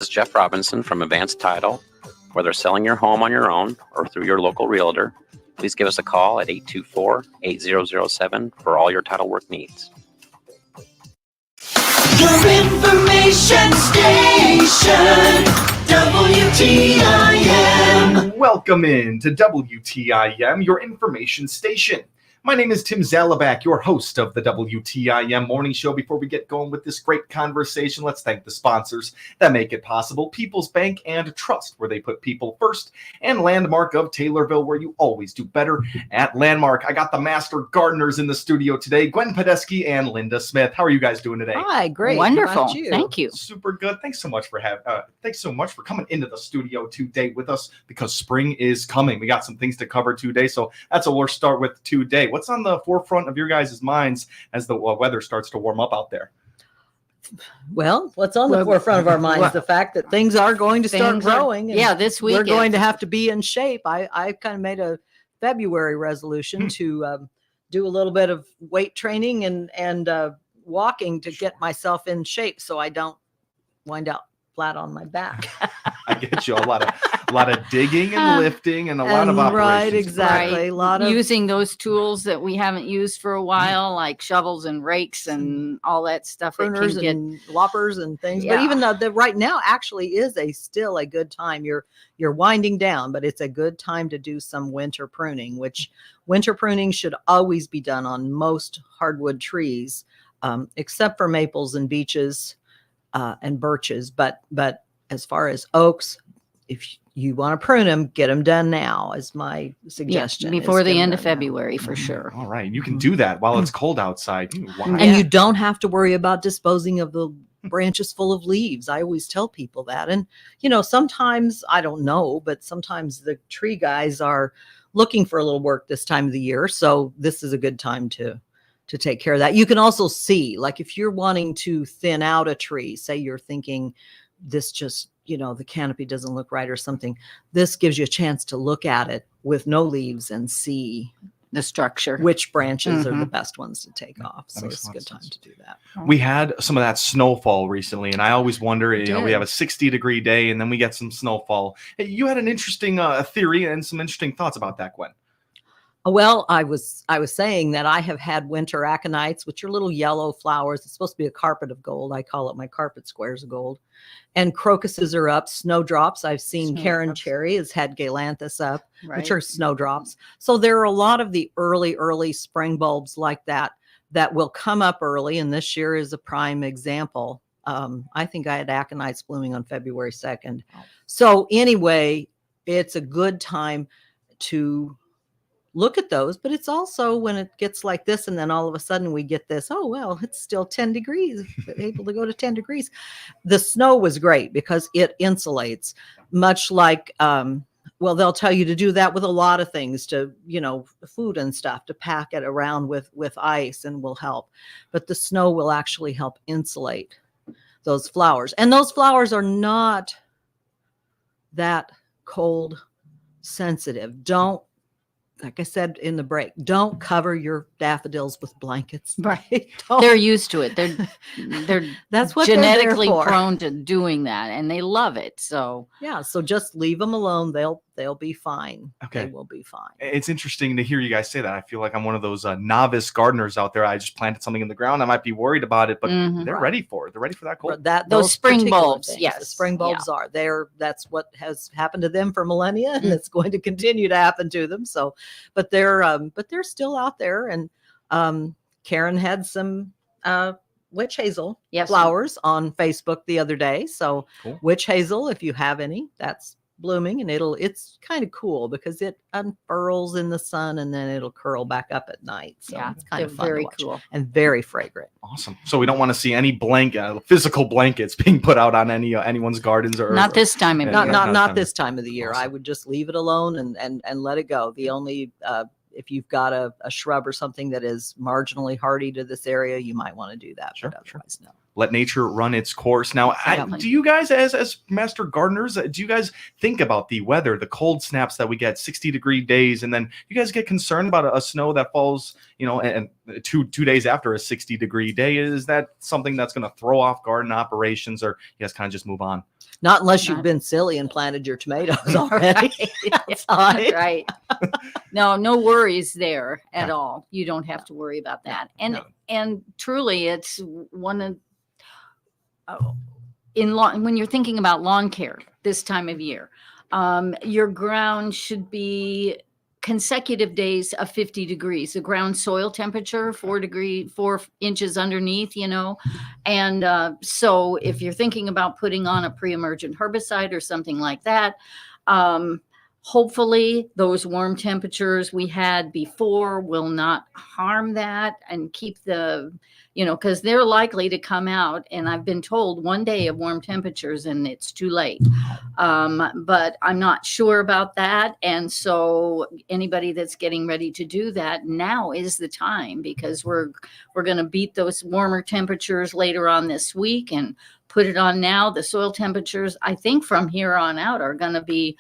This is Jeff Robinson from Advanced Title. Whether selling your home on your own or through your local realtor, please give us a call at 824-8007 for all your title work needs. Your information station, WTIM. Welcome in to WTIM, your information station. My name is Tim Zalabak, your host of the WTIM Morning Show. Before we get going with this great conversation, let's thank the sponsors that make it possible. People's Bank and Trust, where they put people first, and Landmark of Taylorville, where you always do better at Landmark. I got the master gardeners in the studio today, Gwen Podesky and Linda Smith. How are you guys doing today? Hi, great. Wonderful. Thank you. Super good. Thanks so much for coming into the studio today with us, because spring is coming. We got some things to cover today, so that's what we'll start with today. What's on the forefront of your guys' minds as the weather starts to warm up out there? Well, what's on the forefront of our minds? The fact that things are going to start growing. This week we're going to have to be in shape. I kind of made a February resolution to do a little bit of weight training and walking to get myself in shape so I don't wind up flat on my back. I get you. A lot of digging and lifting and a lot of operations. Right, exactly. Right. A lot of using those tools that we haven't used for a while, like shovels and rakes and all that stuff. pruners and loppers and things. Yeah. But even though right now actually is still a good time. You're winding down, but it's a good time to do some winter pruning, which winter pruning should always be done on most hardwood trees, except for maples and beeches and birches. But as far as oaks, if you want to prune them, get them done now is my suggestion. Before the end of February, for sure. All right. You can do that while it's cold outside. And you don't have to worry about disposing of the branches full of leaves. I always tell people that. And, sometimes, I don't know, but sometimes the tree guys are looking for a little work this time of the year. So this is a good time to take care of that. You can also see, like if you're wanting to thin out a tree, say you're thinking this just, the canopy doesn't look right or something. This gives you a chance to look at it with no leaves and see the structure, which branches are the best ones to take off. So it's a good time to do that. We had some of that snowfall recently, and I always wonder, we have a 60-degree day and then we get some snowfall. Hey, you had an interesting theory and some interesting thoughts about that, Gwen. Well, I was saying that I have had winter aconites, which are little yellow flowers. It's supposed to be a carpet of gold. I call it my carpet squares of gold. And crocuses are up. Snowdrops. I've seen Karen Cherry has had galanthus up, which are snowdrops. So there are a lot of the early spring bulbs like that will come up early. And this year is a prime example. I think I had aconites blooming on February 2nd. So anyway, it's a good time to look at those, but it's also when it gets like this and then all of a sudden we get this, oh, well, it's still 10 degrees, able to go to 10 degrees. The snow was great because it insulates, much like, they'll tell you to do that with a lot of things, to, food and stuff, to pack it around with ice and will help. But the snow will actually help insulate those flowers. And those flowers are not that cold sensitive. Like I said in the break, don't cover your daffodils with blankets. Right. They're used to it. They're that's what genetically they're prone to doing that, and they love it. So so just leave them alone. They'll be fine. Okay. They will be fine. It's interesting to hear you guys say that. I feel like I'm one of those novice gardeners out there. I just planted something in the ground. I might be worried about it, but they're ready for it. They're ready for that cold. Those spring bulbs. Things. Yes. The spring bulbs are there. That's what has happened to them for millennia, and it's going to continue to happen to them. So, but they're still out there. And Karen had some witch hazel flowers on Facebook the other day. So cool. Witch hazel, if you have any, that's blooming, and it's kind of cool because it unfurls in the sun and then it'll curl back up at night. So it's kind of fun, very to watch. Cool and very fragrant. Awesome. So we don't want to see any physical blankets being put out on anyone's gardens or not this time of year. Not this time of the year. Awesome. I would just leave it alone and let it go. The only if you've got a shrub or something that is marginally hardy to this area, you might want to do that. Sure, but otherwise, no. Let nature run its course. Now, do you guys, as master gardeners, do you guys think about the weather, the cold snaps that we get, 60-degree days, and then you guys get concerned about a snow that falls, and two days after a 60-degree day? Is that something that's going to throw off garden operations, or you guys kind of just move on? Not unless you've Not- been silly and planted your tomatoes already outside. Right. No worries there at Okay. all. You don't have to worry about that. And No. and truly, it's one of in lawn when you're thinking about lawn care this time of year, your ground should be consecutive days of 50 degrees. The ground soil temperature 4 inches underneath, and so if you're thinking about putting on a pre-emergent herbicide or something like that, hopefully those warm temperatures we had before will not harm that and keep the, because they're likely to come out. And I've been told 1 day of warm temperatures and it's too late. But I'm not sure about that. And so anybody that's getting ready to do that, now is the time, because we're going to beat those warmer temperatures later on this week and put it on now. The soil temperatures, I think from here on out, are going to be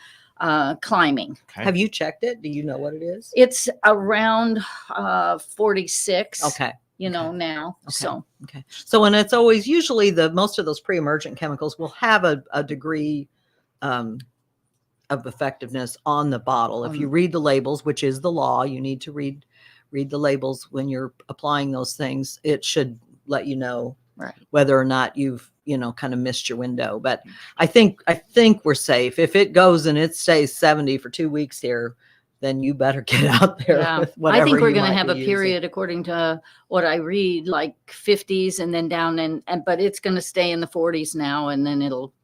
climbing. Okay. Have you checked it? Do you know what it is? It's around 46. Okay. Now. Okay. So Okay. So, and it's always usually most of those pre-emergent chemicals will have a degree of effectiveness on the bottle. If you read the labels, which is the law, you need to read the labels when you're applying those things. It should let you know right. whether or not you've kind of missed your window. But I think we're safe. If it goes and it stays 70 for 2 weeks here, then you better get out there Yeah. with whatever. I think we're you going to might have be a using. period, according to what I read, like 50s and then down, and but it's going to stay in the 40s now, and then it'll,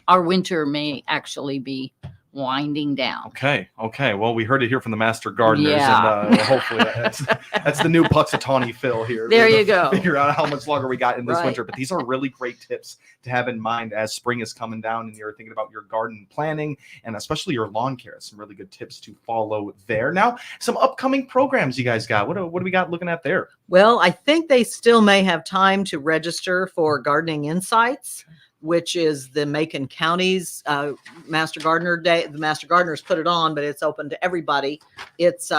our winter may actually be winding down. Okay. Well, we heard it here from the master gardeners, Yeah. and hopefully that's the new Puxatawny Phil here. There We'll you go. Figure out how much longer we got in this Right. winter. But these are really great tips to have in mind as spring is coming down and you're thinking about your garden planning and especially your lawn care. Some really good tips to follow there. Now, some upcoming programs you guys got. What do we got looking at there? Well, I think they still may have time to register for Gardening Insights, which is the Macon County's Master Gardener Day. The Master Gardeners put it on, but it's open to everybody. It's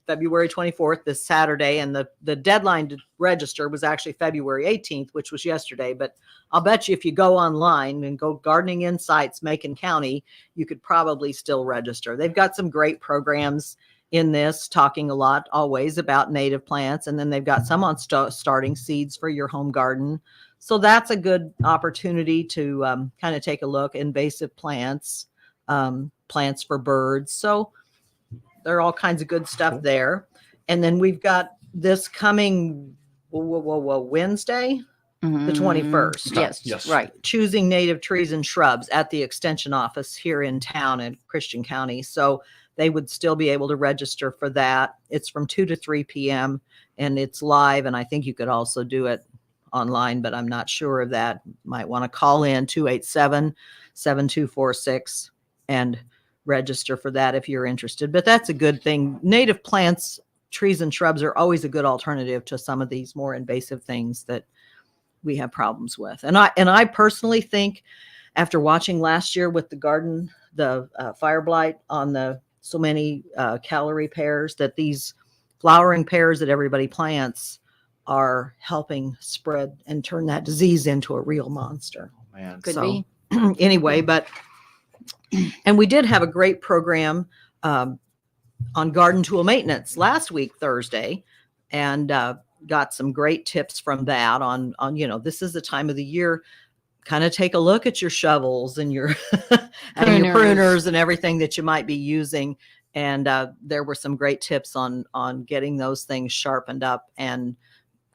February 24th, this Saturday, and the deadline to register was actually February 18th, which was yesterday. But I'll bet you if you go online and go Gardening Insights Macon County, you could probably still register. They've got some great programs in this, talking a lot always about native plants, and then they've got some on starting seeds for your home garden. So that's a good opportunity to kind of take a look. Invasive plants, plants for birds. So there are all kinds of good stuff there. And then we've got this coming Wednesday, the 21st. Yes. Right. Choosing native trees and shrubs at the extension office here in town in Christian County. So they would still be able to register for that. It's from 2 to 3 p.m. and it's live. And I think you could also do it online, but I'm not sure of that. Might want to call in 287-7246 and register for that if you're interested. But that's a good thing. Native plants, trees and shrubs are always a good alternative to some of these more invasive things that we have problems with. And I personally think, after watching last year with the garden, the fire blight on so many calorie pears, that these flowering pears that everybody plants are helping spread and turn that disease into a real monster. Oh, man. Could So, be. Anyway, and we did have a great program on garden tool maintenance last week, Thursday, and got some great tips from that on, this is the time of the year, kind of take a look at your shovels and your, and your pruners and everything that you might be using. And there were some great tips on getting those things sharpened up and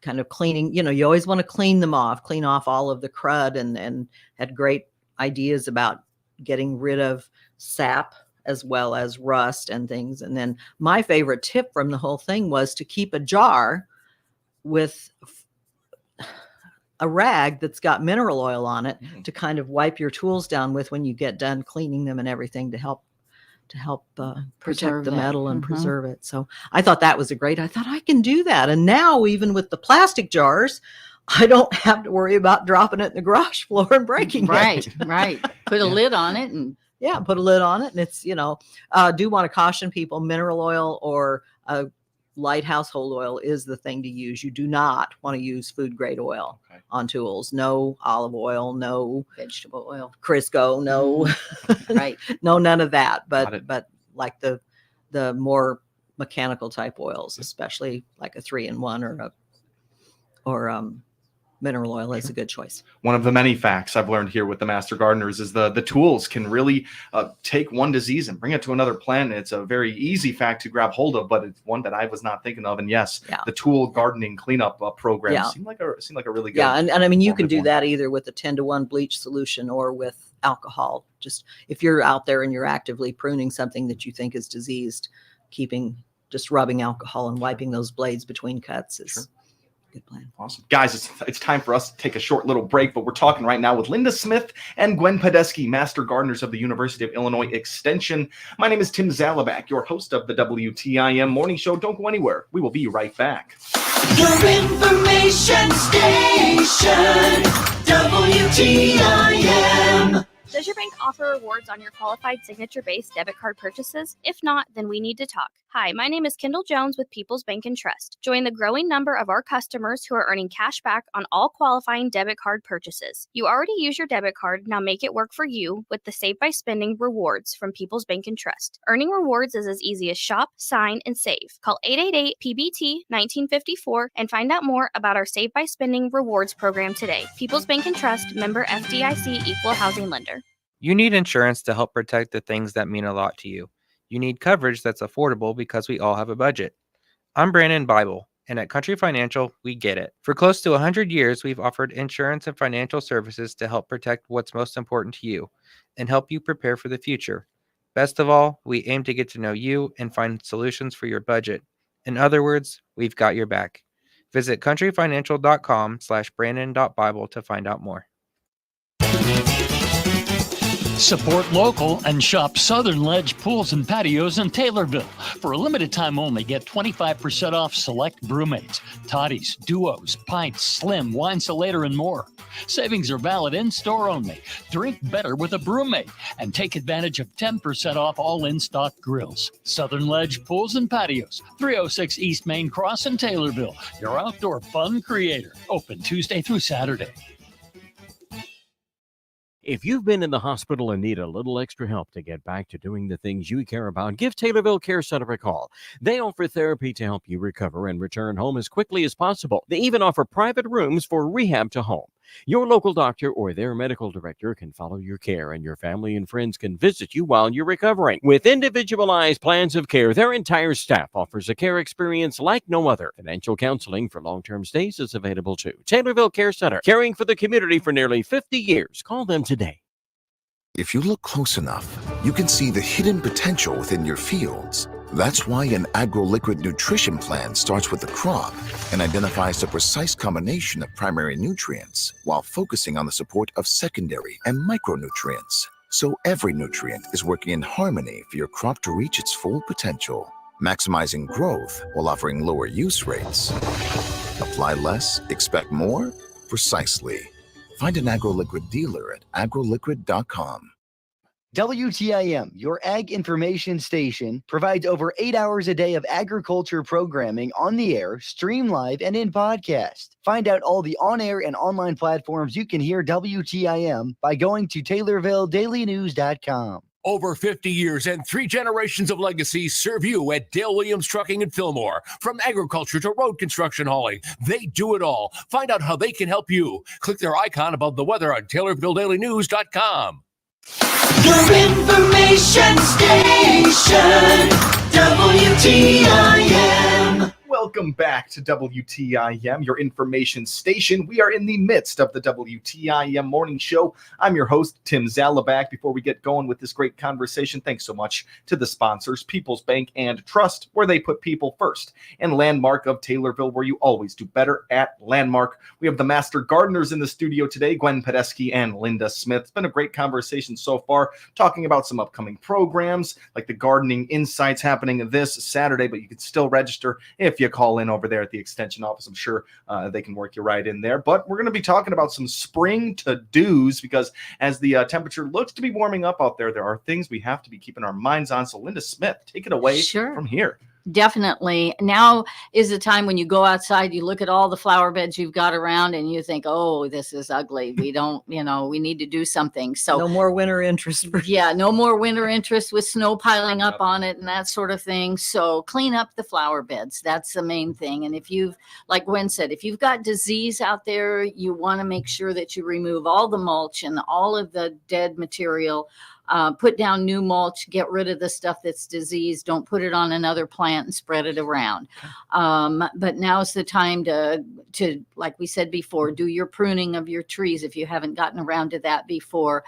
kind of cleaning. You always want to clean off all of the crud, and had great ideas about getting rid of sap as well as rust and things. And then my favorite tip from the whole thing was to keep a jar with a rag that's got mineral oil on it to kind of wipe your tools down with when you get done cleaning them and everything, to help protect Preserve the it. metal and Mhm. preserve it. So I thought that was I thought I can do that. And now, even with the plastic jars, I don't have to worry about dropping it in the garage floor and breaking Right. it. Right. Put a lid on it and Put a lid on it. And it's, do want to caution people, mineral oil or light household oil is the thing to use. You do not want to use food grade oil on tools. No olive oil, no Vegetable oil. Crisco, no, Right. no, none of that. Got it. But like the more mechanical type oils, especially like a 3-in-1 or mineral oil is a good choice. One of the many facts I've learned here with the Master Gardeners is the tools can really take one disease and bring it to another plant. It's a very easy fact to grab hold of, but it's one that I was not thinking of. And yes, the tool gardening cleanup program seemed like a really good. Yeah, and I mean, you can do one. that either with a 10-to-1 bleach solution or with alcohol. Just if you're out there and you're actively pruning something that you think is diseased, just rubbing alcohol and wiping those blades between cuts is good plan. Awesome. Guys, it's time for us to take a short little break, but we're talking right now with Linda Smith and Gwen Podesky, Master Gardeners of the University of Illinois Extension. My name is Tim Zalabak, your host of the WTIM Morning Show. Don't go anywhere. We will be right back. Your information station, WTIM. Does your bank offer rewards on your qualified signature-based debit card purchases? If not, then we need to talk. Hi, my name is Kendall Jones with People's Bank and Trust. Join the growing number of our customers who are earning cash back on all qualifying debit card purchases. You already use your debit card, now make it work for you with the Save by Spending rewards from People's Bank and Trust. Earning rewards is as easy as shop, sign, and save. Call 888-PBT-1954 and find out more about our Save by Spending rewards program today. People's Bank and Trust, member FDIC, equal housing lender. You need insurance to help protect the things that mean a lot to you. You need coverage that's affordable because we all have a budget. I'm Brandon Bible, and at Country Financial, we get it. For close to 100 years, we've offered insurance and financial services to help protect what's most important to you and help you prepare for the future. Best of all, we aim to get to know you and find solutions for your budget. In other words, we've got your back. Visit countryfinancial.com/brandon.bible to find out more. Support local and shop Southern Ledge Pools and Patios in Taylorville. For a limited time only, get 25% off select brewmates, toddies, duos, pints, slim, wine salator, and more. Savings are valid in-store only. Drink better with a brewmate and take advantage of 10% off all in-stock grills. Southern Ledge Pools and Patios, 306 East Main Cross in Taylorville. Your outdoor fun creator. Open Tuesday through Saturday. If you've been in the hospital and need a little extra help to get back to doing the things you care about, give Taylorville Care Center a call. They offer therapy to help you recover and return home as quickly as possible. They even offer private rooms for rehab to home. Your local doctor or their medical director can follow your care, and your family and friends can visit you while you're recovering. With individualized plans of care, their entire staff offers a care experience like no other. Financial counseling for long-term stays is available too. Taylorville Care Center, caring for the community for nearly 50 years. Call them today. If you look close enough, you can see the hidden potential within your fields. That's why an agro-liquid nutrition plan starts with the crop and identifies the precise combination of primary nutrients while focusing on the support of secondary and micronutrients. So every nutrient is working in harmony for your crop to reach its full potential, maximizing growth while offering lower use rates. Apply less, expect more? Precisely. Find an agro-liquid dealer at agroliquid.com. WTIM, your ag information station, provides over 8 hours a day of agriculture programming on the air, stream live, and in podcast. Find out all the on-air and online platforms you can hear WTIM by going to TaylorvilleDailyNews.com. Over 50 years and 3 generations of legacy serve you at Dale Williams Trucking in Fillmore. From agriculture to road construction hauling, they do it all. Find out how they can help you. Click their icon above the weather on TaylorvilleDailyNews.com. Your information station, WTIM. Welcome back to WTIM, your information station. We are in the midst of the WTIM morning show. I'm your host, Tim Zalabak. Before we get going with this great conversation, thanks so much to the sponsors, People's Bank and Trust, where they put people first, and Landmark of Taylorville, where you always do better at Landmark. We have the Master Gardeners in the studio today, Gwen Podesky and Linda Smith. It's been a great conversation so far, talking about some upcoming programs, like the Gardening Insights happening this Saturday, but you can still register if you call in over there at the extension office. I'm sure they can work you right in there. But we're going to be talking about some spring to-dos, because as the temperature looks to be warming up out there, there are things we have to be keeping our minds on. So Linda Smith, take it away from here. definitely. Now is the time when you go outside, you look at all the flower beds you've got around and you think, oh, this is ugly. We don't, we need to do something. So no more winter interest. yeah, no more winter interest with snow piling up on it and that sort of thing. So clean up the flower beds. That's the main thing. And if you've, like Gwen said, if you've got disease out there, you want to make sure that you remove all the mulch and all of the dead material. Put down new mulch, get rid of the stuff that's diseased. Don't put it on another plant and spread it around. But now's the time to, like we said before, do your pruning of your trees if you haven't gotten around to that before,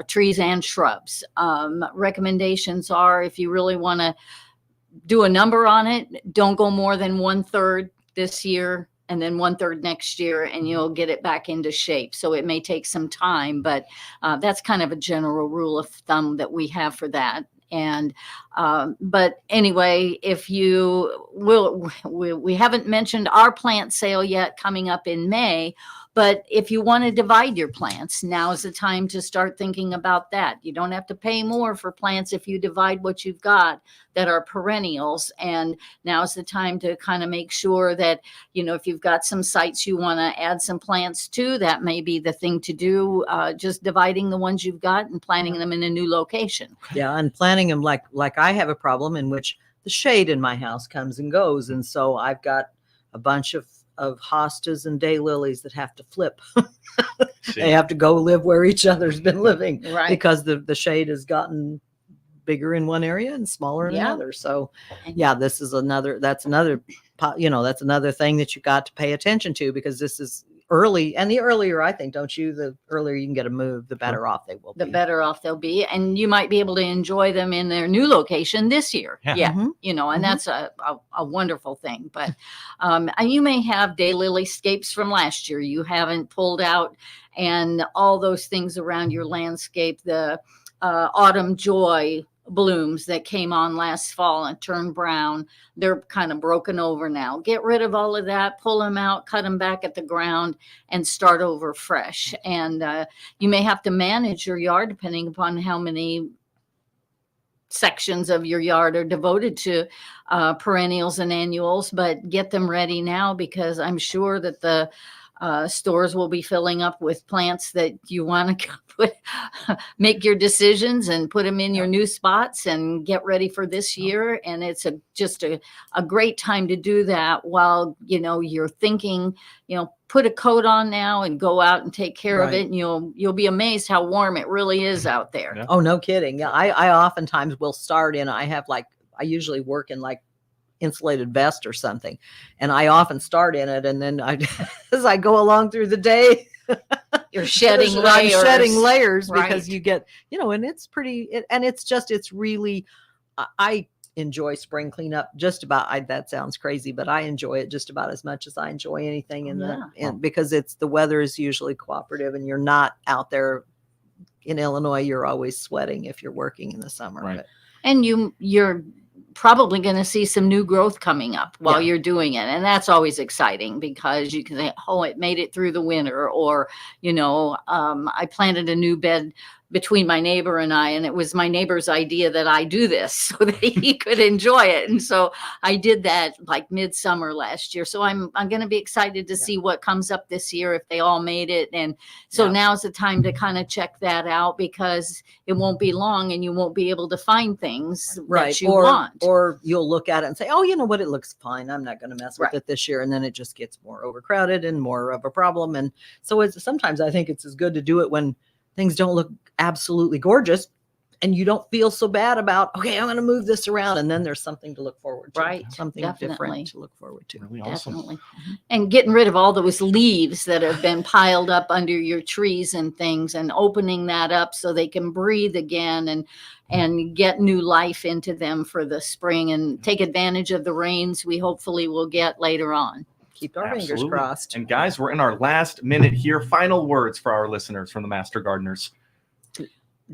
trees and shrubs. Recommendations are, if you really want to do a number on it, don't go more than 1/3 this year and then 1/3 next year, and you'll get it back into shape. So it may take some time, but that's kind of a general rule of thumb that we have for that. And but anyway, if you will, we haven't mentioned our plant sale yet, coming up in May. But if you want to divide your plants, now is the time to start thinking about that. You don't have to pay more for plants if you divide what you've got that are perennials. And now is the time to kind of make sure that, if you've got some sites you want to add some plants to, that may be the thing to do. Just dividing the ones you've got and planting them in a new location. Yeah, and planting them like I have a problem in which the shade in my house comes and goes. And so I've got a bunch of hostas and daylilies that have to flip. They have to go live where each other's been living, Right. because the shade has gotten bigger in one area and smaller in Yeah. another. So yeah, that's another thing that you got to pay attention to, because this is early, and the earlier, I think, don't you, the earlier you can get a move, the better off they will be. The better off they'll be, and you might be able to enjoy them in their new location this year. Yeah, Mhm. and that's a wonderful thing. But and you may have daylily scapes from last year you haven't pulled out, and all those things around your landscape, the autumn joy blooms that came on last fall and turned brown, they're kind of broken over now. Get rid of all of that, pull them out, cut them back at the ground, and start over fresh. And you may have to manage your yard depending upon how many sections of your yard are devoted to perennials and annuals, but get them ready now, because I'm sure that the stores will be filling up with plants that you want to make your decisions and put them in your new spots and get ready for this year. And it's just a great time to do that while, you're thinking, put a coat on now and go out and take care of Right. it. And you'll be amazed how warm it really is out there. Yeah. Oh, no kidding. Yeah, I oftentimes will start in, I usually work in like insulated vest or something, and I often start in it, and then as I go along through the day, You're shedding I'm layers. shedding layers, Right. because you get, and it's pretty, it's really, I enjoy spring cleanup just about. That sounds crazy, but I enjoy it just about as much as I enjoy anything because the weather is usually cooperative, and you're not out there in Illinois. You're always sweating if you're working in the summer. Right. But And you're probably going to see some new growth coming up while Yeah. you're doing it. And that's always exciting, because you can say, oh, it made it through the winter. Or, I planted a new bed between my neighbor and I, and it was my neighbor's idea that I do this so that he could enjoy it. And so I did that like midsummer last year. So I'm going to be excited to see what comes up this year, if they all made it. And so Yeah. now's the time to kind of check that out, because it won't be long and you won't be able to find things that you want. Or you'll look at it and say, oh, you know what, it looks fine, I'm not going to mess with Right. it this year, and then it just gets more overcrowded and more of a problem. And so sometimes I think it's as good to do it when things don't look absolutely gorgeous and you don't feel so bad about, okay, I'm going to move this around, and then there's something to look forward to. Right, Something definitely. different to look forward to. Really awesome. Definitely. And getting rid of all those leaves that have been piled up under your trees and things, and opening that up so they can breathe again and get new life into them for the spring, and take advantage of the rains we hopefully will get later on. Keep our fingers Absolutely. crossed. And guys, we're in our last minute here. Final words for our listeners from the Master Gardeners.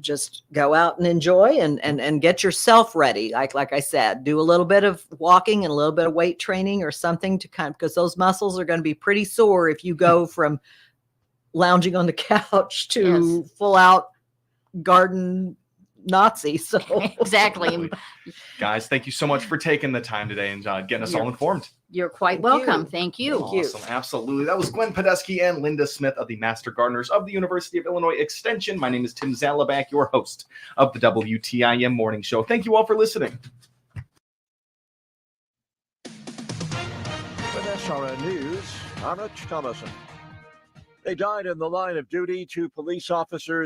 Just go out and enjoy and get yourself ready. Like I said, do a little bit of walking and a little bit of weight training or something to because those muscles are going to be pretty sore if you go from lounging on the couch to full out garden Nazi. So Exactly. Guys, thank you so much for taking the time today and getting us all informed. You're quite Thank welcome. you. Thank you. Awesome. Absolutely. That was Gwen Podesky and Linda Smith of the Master Gardeners of the University of Illinois Extension. My name is Tim Zalabak, your host of the WTIM Morning Show. Thank you all for listening. With SRN News, I'm Rich Thomason. They died in the line of duty. 2 police officers